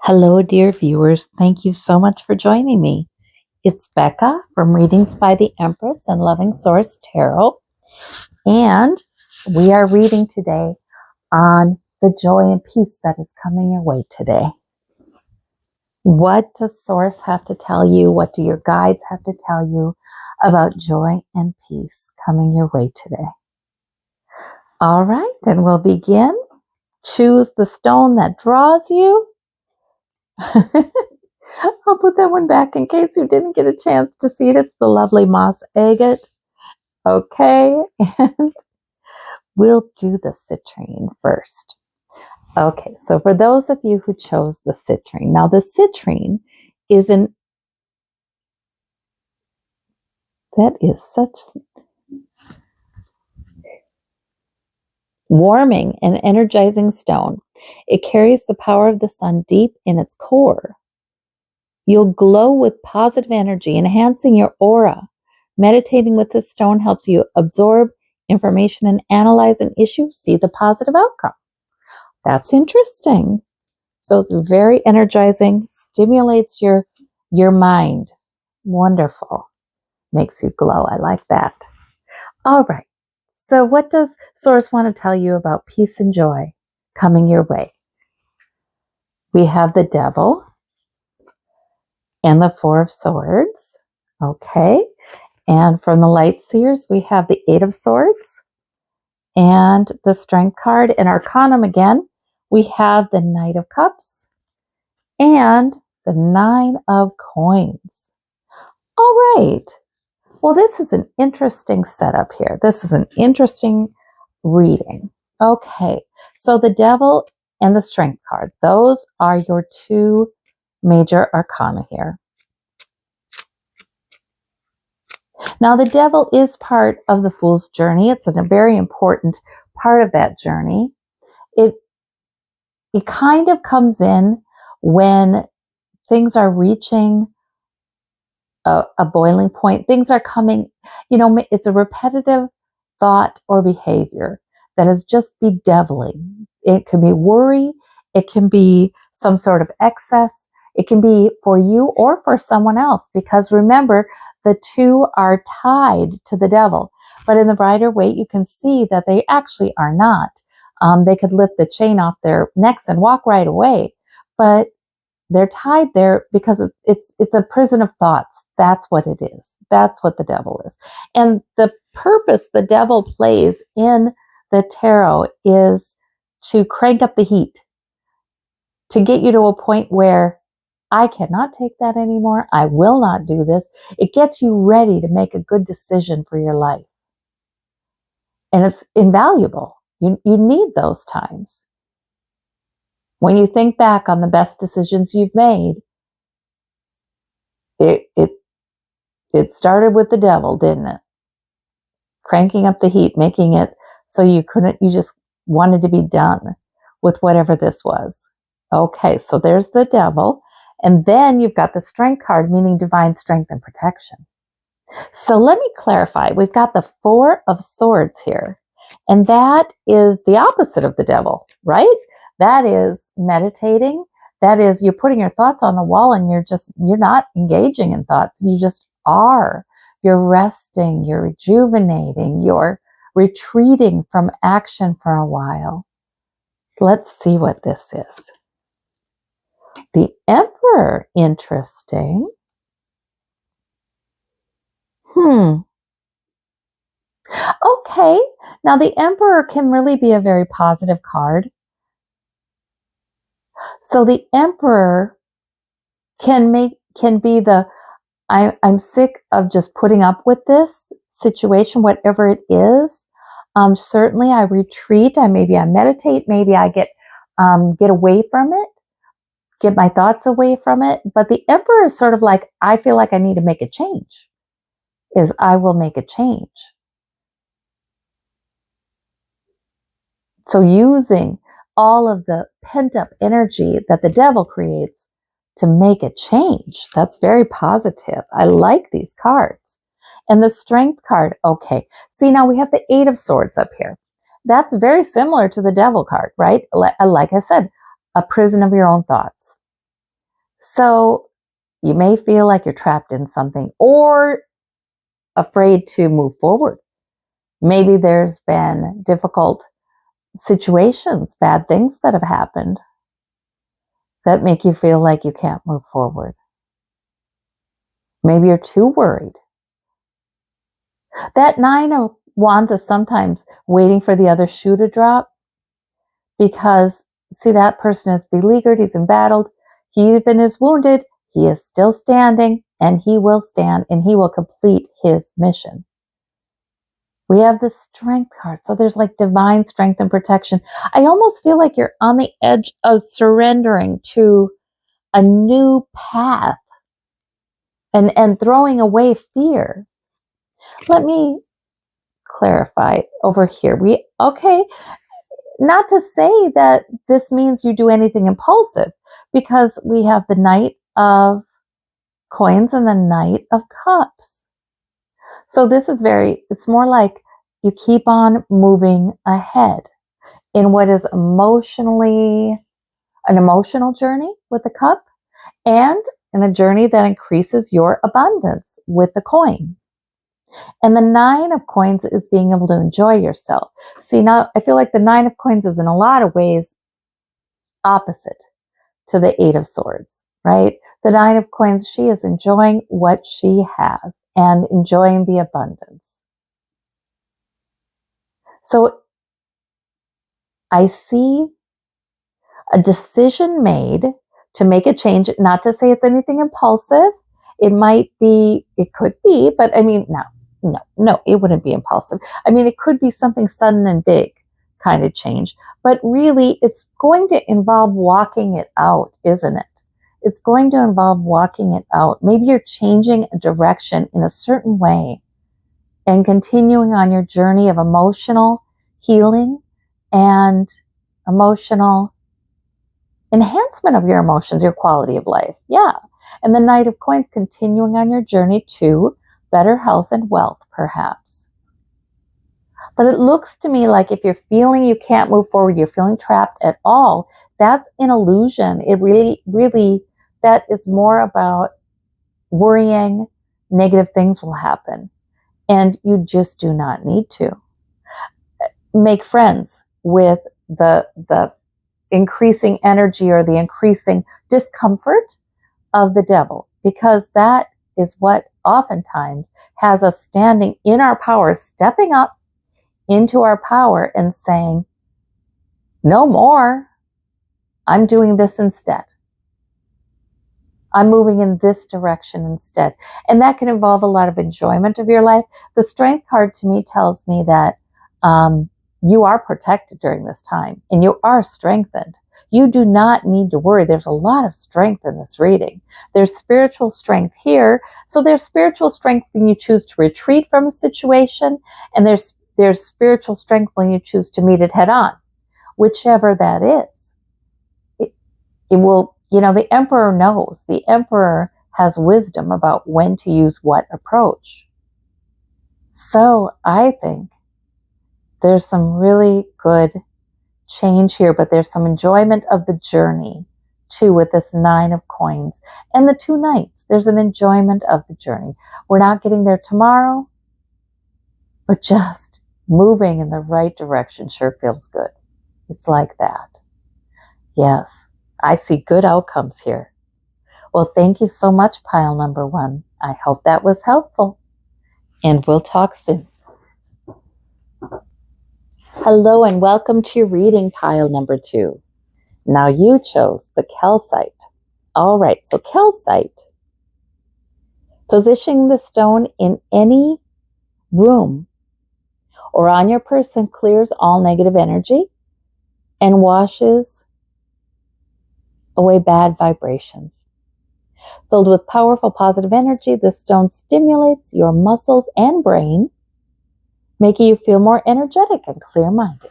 Hello, dear viewers. Thank you so much for joining me. It's Becca from Readings by the Empress and Loving Source Tarot, and we are reading today on the joy and peace that is coming your way today. What does Source have to tell you? What do your guides have to tell you about joy and peace coming your way today? All right, and we'll begin. Choose the stone that draws you. I'll put that one back in case you didn't get a chance to see it. It's the lovely moss agate. Okay, and we'll do the citrine first. Okay, so for those of you who chose the citrine, now the citrine is that is such warming and energizing stone. It carries the power of the sun deep in its core. You'll glow with positive energy, enhancing your aura. Meditating with this stone helps you absorb information and analyze an issue, see the positive outcome. That's interesting. So it's very energizing, stimulates your mind. Wonderful. Makes you glow. I like that. All right. So what does Source want to tell you about peace and joy coming your way? We have the Devil and the Four of Swords. Okay. And from the Light Seers, we have the Eight of Swords and the Strength card. And Arcanum again, we have the Knight of Cups and the Nine of Coins. All right. Well, this is an interesting setup here. This is an interesting reading. Okay. So the Devil and the Strength card, those are your two major arcana here. Now, the Devil is part of the Fool's journey. It's a very important part of that journey. It kind of comes in when things are reaching a boiling point. Things are coming, it's a repetitive thought or behavior that is just bedeviling. It can be worry. It can be some sort of excess. It can be for you or for someone else, because remember, the two are tied to the Devil. But in the Rider Waite, you can see that they actually are not. They could lift the chain off their necks and walk right away, but they're tied there because it's a prison of thoughts. That's what it is. That's what the Devil is. And the purpose the Devil plays in the tarot is to crank up the heat, to get you to a point where I cannot take that anymore. I will not do this. It gets you ready to make a good decision for your life. And it's invaluable. You need those times. When you think back on the best decisions you've made, it started with the Devil, didn't it? Cranking up the heat, making it so you just wanted to be done with whatever this was. Okay, so there's the Devil. And then you've got the Strength card, meaning divine strength and protection. So let me clarify. We've got the Four of Swords here. And that is the opposite of the Devil, right? That is meditating. That is, you're putting your thoughts on the wall and you're not engaging in thoughts. You just are. You're resting, you're rejuvenating, you're retreating from action for a while. Let's see what this is. The Emperor, interesting. Okay, now the Emperor can really be a very positive card. So the Emperor can be the, I'm sick of just putting up with this situation, whatever it is. Certainly I retreat, maybe I meditate, maybe I get away from it, get my thoughts away from it. But the Emperor is sort of like, I feel like I need to make a change, is I will make a change. So using all of the pent-up energy that the Devil creates to make a change, that's very positive. I like these cards. And the Strength card, okay. See, now we have the Eight of Swords up here. That's very similar to the Devil card, right? Like I said, a prison of your own thoughts. So you may feel like you're trapped in something or afraid to move forward. Maybe there's been difficult situations, bad things that have happened that make you feel like you can't move forward. Maybe you're too worried. That 9 of Wands is sometimes waiting for the other shoe to drop because, see, that person is beleaguered, he's embattled, he even is wounded, he is still standing, and he will stand and he will complete his mission. We have the Strength card, so there's like divine strength and protection. I almost feel like you're on the edge of surrendering to a new path and throwing away fear. Let me clarify over here. Okay, not to say that this means you do anything impulsive, because we have the Knight of Coins and the Knight of Cups. So this is it's more like you keep on moving ahead in what is an emotional journey with the cup, and in a journey that increases your abundance with the coin. And the 9 of Coins is being able to enjoy yourself. See, now I feel like the 9 of Coins is in a lot of ways opposite to the 8 of Swords, right? The 9 of Coins, she is enjoying what she has and enjoying the abundance. So I see a decision made to make a change, not to say it's anything impulsive. It could be, but I mean, no, it wouldn't be impulsive. I mean, it could be something sudden and big kind of change, but really it's going to involve walking it out, isn't it? It's going to involve walking it out. Maybe you're changing a direction in a certain way and continuing on your journey of emotional healing and emotional enhancement of your emotions, your quality of life. Yeah. And the Knight of Coins, continuing on your journey to better health and wealth, perhaps. But it looks to me like if you're feeling you can't move forward, you're feeling trapped at all, that's an illusion. It really, that is more about worrying negative things will happen. And you just do not need to. Make friends with the increasing energy or the increasing discomfort of the devil, because that is what oftentimes has us standing in our power, stepping up into our power and saying, no more, I'm doing this instead. I'm moving in this direction instead. And that can involve a lot of enjoyment of your life. The Strength card to me tells me that you are protected during this time and you are strengthened. You do not need to worry. There's a lot of strength in this reading. There's spiritual strength here. So there's spiritual strength when you choose to retreat from a situation, and there's spiritual strength when you choose to meet it head on. Whichever that is, it will, the Emperor knows. The Emperor has wisdom about when to use what approach. So I think there's some really good change here, but there's some enjoyment of the journey too with this 9 of Coins and the 2 Knights. There's an enjoyment of the journey. We're not getting there tomorrow, but just moving in the right direction sure feels good. It's like that. Yes, I see good outcomes here. Well, thank you so much, pile number 1. I hope that was helpful, and we'll talk soon. Hello and welcome to your reading, pile number 2. Now you chose the calcite. All right, so calcite, positioning the stone in any room or on your person, clears all negative energy and washes away bad vibrations. Filled with powerful positive energy, the stone stimulates your muscles and brain, making you feel more energetic and clear-minded.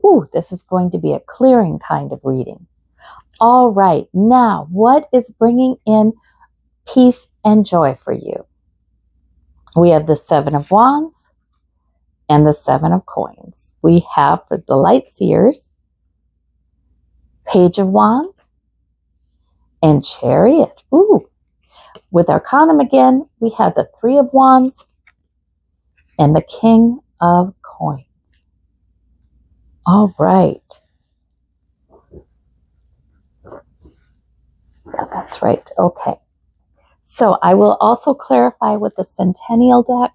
Ooh, this is going to be a clearing kind of reading. All right, now what is bringing in peace and joy for you? We have the 7 of Wands and the 7 of Coins. We have, for the light seers, Page of Wands and Chariot. Ooh. With Arcanum again, we have the Three of Wands and the King of Coins. All right. Yeah, that's right. Okay. So I will also clarify with the Centennial deck,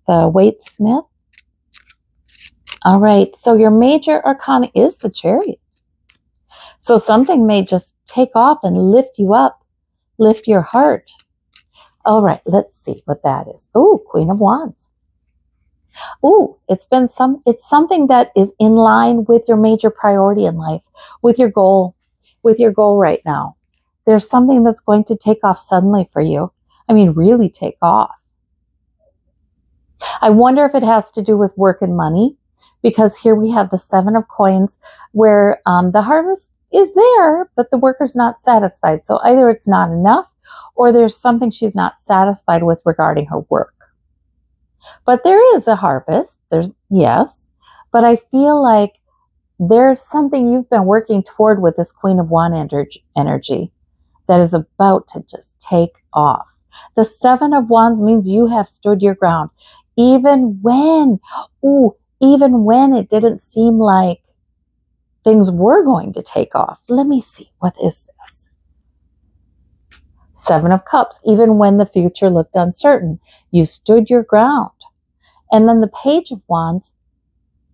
the Waite Smith. All right. So your major arcana is the Chariot. So something may just take off and lift you up, lift your heart. All right. Let's see what that is. Oh, Queen of Wands. Oh, it's something that is in line with your major priority in life, with your goal right now. There's something that's going to take off suddenly for you. I mean, really take off. I wonder if it has to do with work and money, because here we have the Seven of Coins where the harvest is there, but the worker's not satisfied. So either it's not enough or there's something she's not satisfied with regarding her work. But there is a harvest. Yes, but I feel like there's something you've been working toward with this Queen of Wands energy that is about to just take off. The Seven of Wands means you have stood your ground, even when it didn't seem like things were going to take off. Let me see, what is this? Seven of Cups, even when the future looked uncertain, you stood your ground. And then the Page of Wands,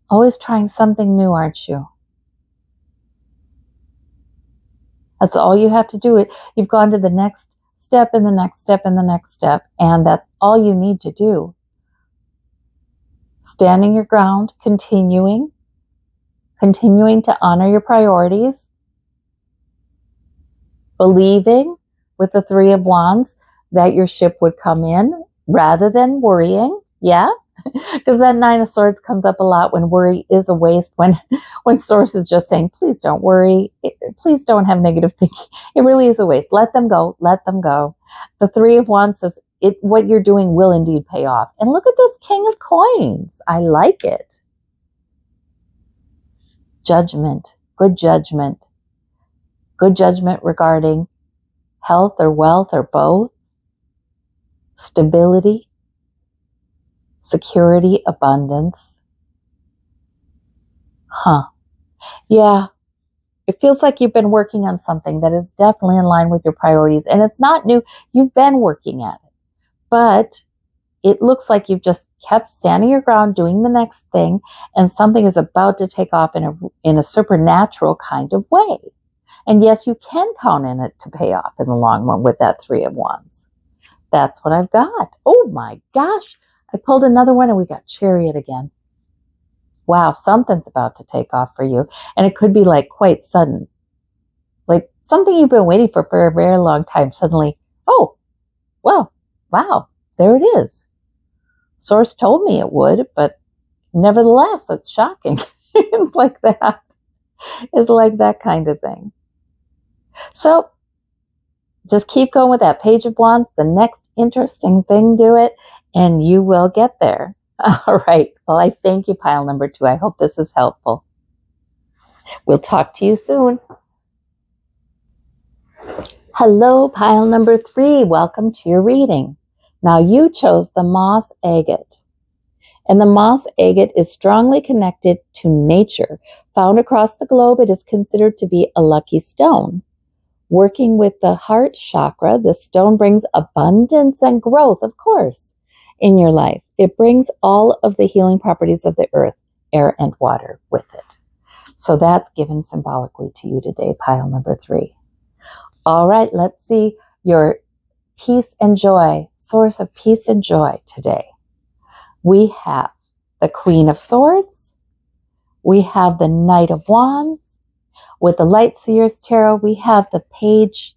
always trying something new, aren't you? That's all you have to do. You've gone to the next step and the next step and the next step, and that's all you need to do. Standing your ground, continuing to honor your priorities, believing with the Three of Wands that your ship would come in rather than worrying. Yeah, because that Nine of Swords comes up a lot when worry is a waste, when Source is just saying, please don't worry, please don't have negative thinking. It really is a waste. Let them go. Let them go. The Three of Wands says what you're doing will indeed pay off. And look at this King of Coins. I like it. Judgment. Good judgment. Good judgment regarding health or wealth or both. Stability. Security, abundance. Yeah, it feels like you've been working on something that is definitely in line with your priorities. And it's not new. You've been working at it. But it looks like you've just kept standing your ground, doing the next thing, and something is about to take off in a supernatural kind of way. And yes, you can count in it to pay off in the long run with that Three of Wands. That's what I've got. Oh my gosh. I pulled another one and we got Chariot again. Wow, something's about to take off for you. And it could be like quite sudden. Like something you've been waiting for a very long time. Suddenly, oh, well, wow, there it is. Source told me it would, but nevertheless, it's shocking. It's like that. It's like that kind of thing. So just keep going with that Page of Wands, the next interesting thing, do it, and you will get there. All right. Well, I thank you, pile number 2. I hope this is helpful. We'll talk to you soon. Hello, pile number 3. Welcome to your reading. Now, you chose the moss agate. And the moss agate is strongly connected to nature. Found across the globe, it is considered to be a lucky stone. Working with the heart chakra, this stone brings abundance and growth, of course, in your life. It brings all of the healing properties of the earth, air, and water with it. So that's given symbolically to you today, pile number 3. All right, let's see your peace and joy, source of peace and joy today. We have the Queen of Swords. We have the Knight of Wands. With the Light Seers Tarot, we have the Page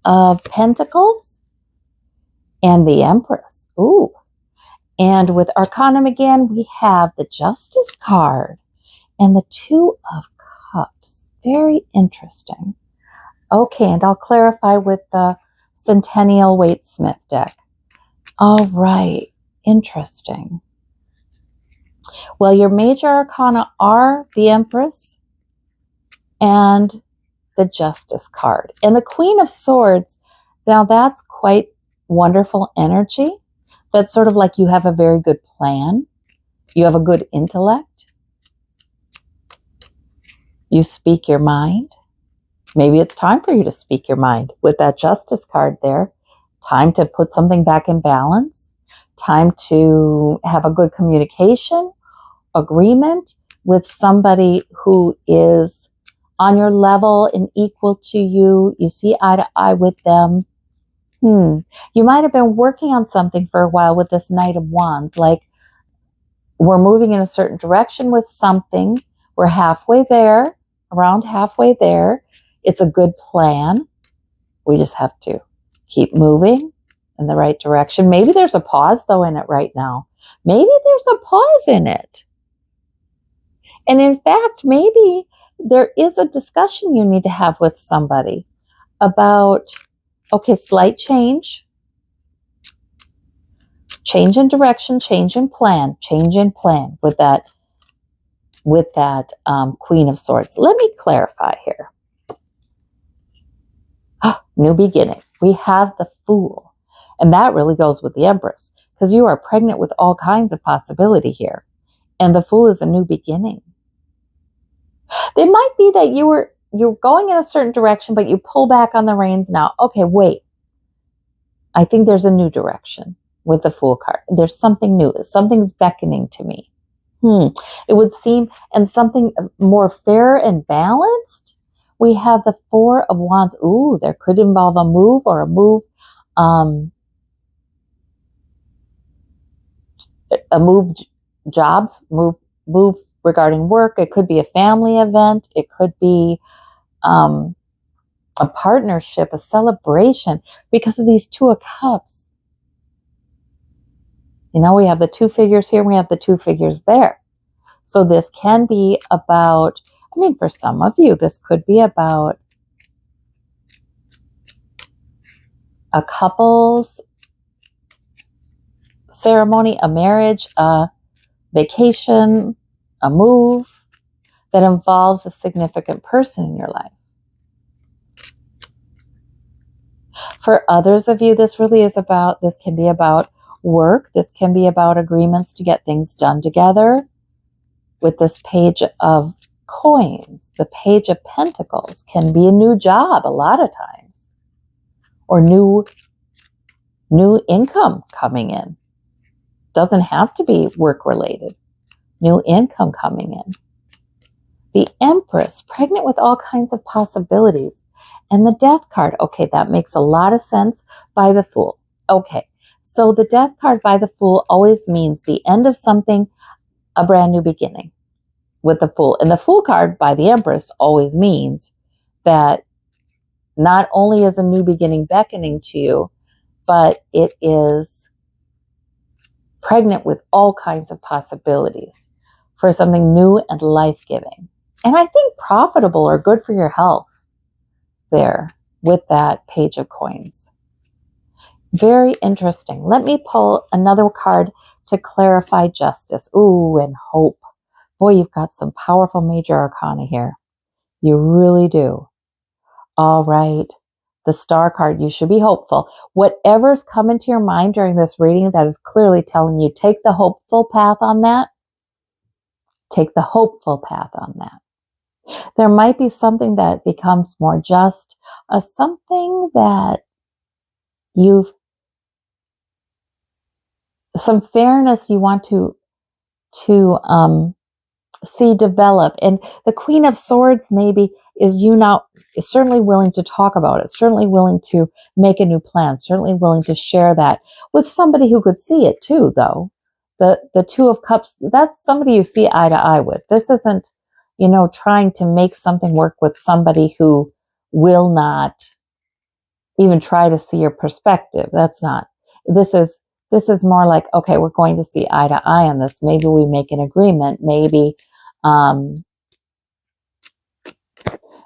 of Pentacles and the Empress. Ooh. And with Arcanum again, we have the Justice card and the Two of Cups. Very interesting. Okay, and I'll clarify with the Centeniial Waite Smith deck. All right, interesting. Well, your major arcana are the Empress and the Justice card. And the Queen of Swords, now that's quite wonderful energy. That's sort of like you have a very good plan. You have a good intellect. You speak your mind. Maybe it's time for you to speak your mind with that Justice card there. Time to put something back in balance. Time to have a good communication, agreement with somebody who is on your level and equal to you. You see eye to eye with them. You might have been working on something for a while with this Knight of Wands, like we're moving in a certain direction with something. We're halfway there, around halfway there. It's a good plan. We just have to keep moving in the right direction. Maybe there's a pause though in it right now. Maybe there's a pause in it. And in fact, maybe there is a discussion you need to have with somebody about, okay, slight change in direction, change in plan with that Queen of Swords. Let me clarify here. New beginning. We have the Fool. And that really goes with the Empress, because you are pregnant with all kinds of possibility here. And the Fool is a new beginning. It might be that you're going in a certain direction, but you pull back on the reins now. Okay, wait. I think there's a new direction with the Fool card. There's something new. Something's beckoning to me. It would seem, and something more fair and balanced. We have the Four of Wands. Ooh, there could involve a move jobs, move regarding work. It could be a family event. It could be a partnership, a celebration, because of these Two of Cups. You know, we have the two figures here, we have the two figures there. So this can be about, I mean, for some of you, this could be about a couple's ceremony, a marriage, a vacation, a move that involves a significant person in your life. For others of you, this really is about, this can be about work. This can be about agreements to get things done together. With this Page of Coins, the Page of Pentacles can be a new job a lot of times, or new income coming in. Doesn't have to be work related. New income coming in. The Empress, pregnant with all kinds of possibilities. And the Death card, okay, that makes a lot of sense. By the Fool. Okay, so the Death card by the Fool always means the end of something, a brand new beginning with the Fool. And the Fool card by the Empress always means that not only is a new beginning beckoning to you, but it is pregnant with all kinds of possibilities for something new and life-giving. And I think profitable or good for your health there with that Page of Coins. Very interesting. Let me pull another card to clarify Justice. Ooh, and Hope. Boy, you've got some powerful major arcana here. You really do. All right. The Star card, you should be hopeful. Whatever's come into your mind during this reading that is clearly telling you, take the hopeful path on that. Take the hopeful path on that. There might be something that becomes more just, something that some fairness you want to see develop. And the Queen of Swords maybe is certainly willing to talk about it, certainly willing to make a new plan, certainly willing to share that with somebody who could see it too, though. The Two of Cups, that's somebody you see eye to eye with. This isn't, trying to make something work with somebody who will not even try to see your perspective. That's not. This is more like, okay, we're going to see eye to eye on this. Maybe we make an agreement. Maybe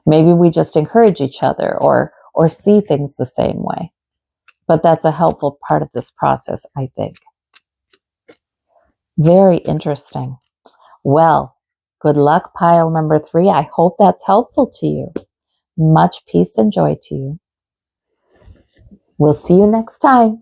we just encourage each other or see things the same way. But that's a helpful part of this process, I think. Very interesting. Well, good luck, pile number 3. I hope that's helpful to you. Much peace and joy to you. We'll see you next time.